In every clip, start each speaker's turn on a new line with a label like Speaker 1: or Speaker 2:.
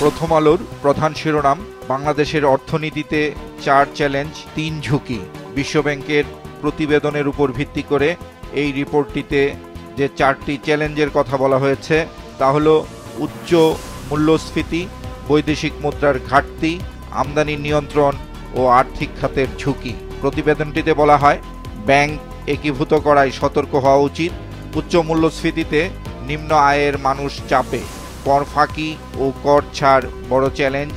Speaker 1: প্রথম আলোর প্রধান শিরোনাম, বাংলাদেশের অর্থনীতিতে 4 চ্যালেঞ্জ 3 ঝুঁকি। বিশ্বব্যাংকের প্রতিবেদনের উপর ভিত্তি করে এই রিপোর্টটিতে যে 4টি চ্যালেঞ্জের কথা বলা হয়েছে তা হলো উচ্চ মূল্যস্ফীতি, বৈদেশিক মুদ্রার ঘাটতি, আমদানি নিয়ন্ত্রণ ও আর্থিক খাতের ঝুঁকি। প্রতিবেদনটিতে বলা হয়, ব্যাংক একীভূত করায় সতর্ক হওয়া উচিত। উচ্চ মূল্যস্ফীতিতে নিম্ন আয়ের মানুষ চাপে, কর ফাঁকি ও কর ছাড় বড় চ্যালেঞ্জ।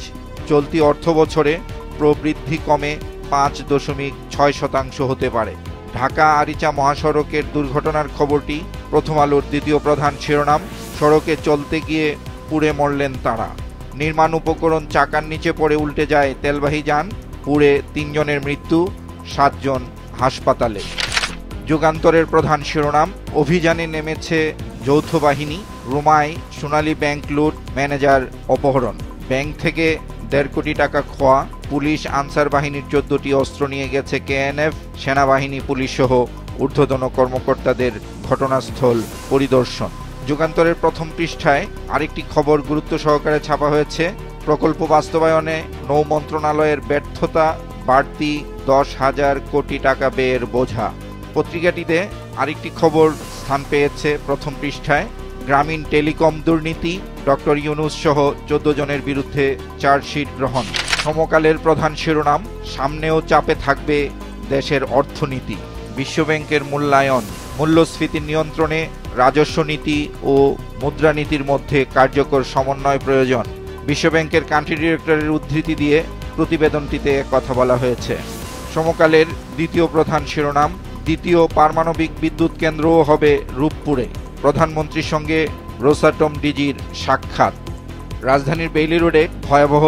Speaker 1: চলতি অর্থবছরে প্রবৃদ্ধি কমে 5.6% হতে পারে। ঢাকা আরিচা মহাসড়কের দুর্ঘটনার খবরটি প্রথম আলোর দ্বিতীয় প্রধান শিরোনাম। সড়কে চলতে গিয়ে পুড়ে মরলেন তাঁরা। নির্মাণ উপকরণ চাকার নিচে পড়ে উল্টে যায় তেলবাহী যান, পুড়ে 3 জনের মৃত্যু, 7 জন হাসপাতালে। যুগান্তরের প্রধান শিরোনাম, অভিযানে নেমেছে যৌথ বাহিনী, রুমায় সোনালী ব্যাংক লুট, ম্যানেজার অপহরণ। ব্যাংক থেকে 1.5 কোটি টাকা খোয়া, পুলিশ আনসার বাহিনীর 14টি অস্ত্র নিয়ে গেছে কেএনএফ, সেনাবাহিনী পুলিশ সহ ঊর্ধ্বতন কর্মকর্তাদের ঘটনাস্থল পরিদর্শন। যুগান্তরের প্রথম পৃষ্ঠায় আরেকটি খবর গুরুত্ব সহকারে ছাপা হয়েছে, প্রকল্প বাস্তবায়নে নৌ মন্ত্রণালয়ের ব্যর্থতা, বাড়তি 10,000 কোটি টাকা ব্যয়ের বোঝা। পত্রিকাটিতে আরেকটি খবর স্থান পেয়েছে প্রথম পৃষ্ঠায়, গ্রামীণ টেলিকম দুর্নীতি, ডক্টর ইউনূস সহ 14 জনের বিরুদ্ধে চার্জশিট গ্রহণ। সমকালের প্রধান শিরোনাম, সামনেও চাপে থাকবে দেশের অর্থনীতি, বিশ্বব্যাংকের মূল্যায়ন, মূল্যস্ফীতি নিয়ন্ত্রণে রাজস্ব নীতি ও মুদ্রানীতির মধ্যে কার্যকর সমন্বয় প্রয়োজন। বিশ্বব্যাংকের কান্ট্রি ডিরেক্টরের উদ্ধৃতি দিয়ে প্রতিবেদনটিতে কথা বলা হয়েছে। সমকালের দ্বিতীয় প্রধান শিরোনাম, দ্বিতীয় পারমাণবিক বিদ্যুৎ কেন্দ্রও হবে রূপপুরে, প্রধানমন্ত্রীর সঙ্গে রোসাটম ডিজির সাক্ষাৎ। রাজধানীর বেইলি রোডে ভয়াবহ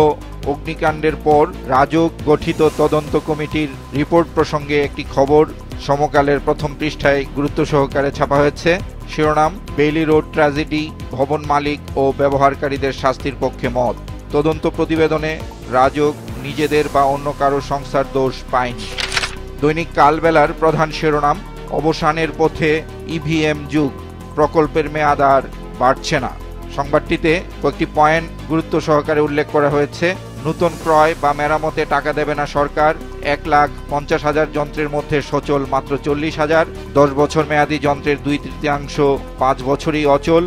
Speaker 1: অগ্নিকাণ্ডের পর রাজউক গঠিত তদন্ত কমিটির রিপোর্ট প্রসঙ্গে একটি খবর সমকালের প্রথম পৃষ্ঠায় গুরুত্ব সহকারে ছাপা হয়েছে। শিরোনাম, বেইলি রোড ট্র্যাজেডি, ভবন মালিক ও ব্যবহারকারীদের শাস্তির পক্ষে মত। তদন্ত প্রতিবেদনে রাজউক নিজেদের বা অন্য কারো সংস্থার দোষ পায়নি। দৈনিক কালবেলার প্রধান শিরোনাম, অবসানের পথে ইভিএম যুগ, প্রকল্পের মেয়াদ আর বাড়ছে না। সংবাদটিতে কয়েকটি পয়েন্ট গুরুত্ব সহকারে উল্লেখ করা হয়েছে। নতুন ক্রয় বা মেরামতে টাকা দেবে না সরকার, 1,50,000 যন্ত্রের মধ্যে সচল মাত্র 40,000, 10 বছর মেয়াদী যন্ত্রের 2/3 5 বছরই অচল,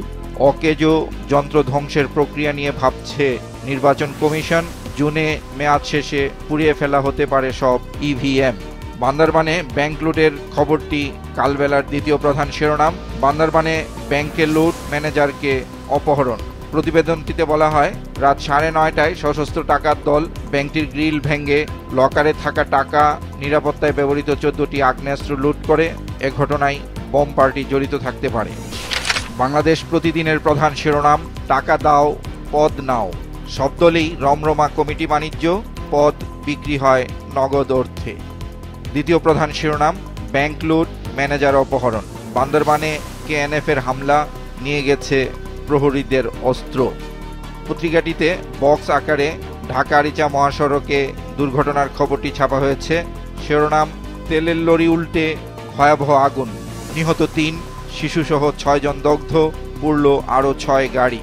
Speaker 1: অকেজো যন্ত্র ধ্বংসের প্রক্রিয়া নিয়ে ভাবছে নির্বাচন কমিশন, জুনে মেয়াদ শেষে পুড়িয়ে ফেলা হতে পারে সব ইভিএম। বান্দরবানে ব্যাংক লুটের খবরটি কালবেলার দ্বিতীয় প্রধান শিরোনাম। বান্দরবানে ব্যাংকের লুট, ম্যানেজারকে অপহরণ। প্রতিবেদনটিতে বলা হয়, রাত 9:30টায় সশস্ত্র ডাকাত দল ব্যাংকটির গ্রিল ভেঙে লকারে থাকা টাকা, নিরাপত্তায় ব্যবহৃত 14টি আগ্নেয়াস্ত্র লুট করে। এ ঘটনায় বোম পার্টি জড়িত থাকতে পারে। বাংলাদেশ প্রতিদিনের প্রধান শিরোনাম, টাকা দাও পদ নাও, সব দলেই রমরমা কমিটি বাণিজ্য, পদ বিক্রি হয় নগদ অর্থে। দ্বিতীয় প্রধান শিরোনাম, ব্যাংক লুট, ম্যানেজার অপহরণ। বান্দরবানে কেএনএফের হামলা, নিয়ে গেছে প্রহরীদের অস্ত্র। পত্রিকাটিতে বক্স আকারে ঢাকা আরিচা মহাসড়কে দুর্ঘটনার খবরটি ছাপা হয়েছে। শিরোনাম, তেলের লরি উল্টে ভয়াবহ আগুন, নিহত 3, শিশুসহ 6 জন দগ্ধ, পুড়ল আরও 6 গাড়ি।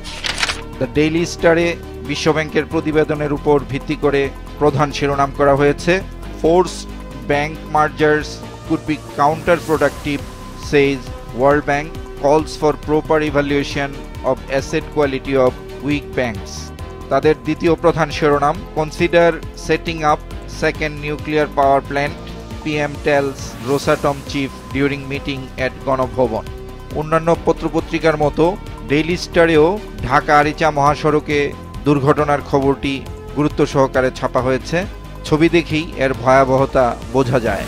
Speaker 1: দ্য ডেইলি স্টারে বিশ্বব্যাংকের প্রতিবেদনের উপর ভিত্তি করে প্রধান শিরোনাম করা হয়েছে, forced bank mergers could be counterproductive, says World Bank, calls for proper evaluation of asset quality of weak banks. তাদের দ্বিতীয় প্রধান শিরোনাম, consider setting up second nuclear power plant, PM tells Rosatom chief during meeting at Ganabhaban. অন্যান্য পত্রপত্রিকার মতো daily স্টারেও Dhaka Aricha মহাসড়কে দুর্ঘটনার খবরটি গুরুত্ব সহকারে ছাপা হয়েছে। ছবি দেখেই এর ভয়াবহতা বোঝা যায়।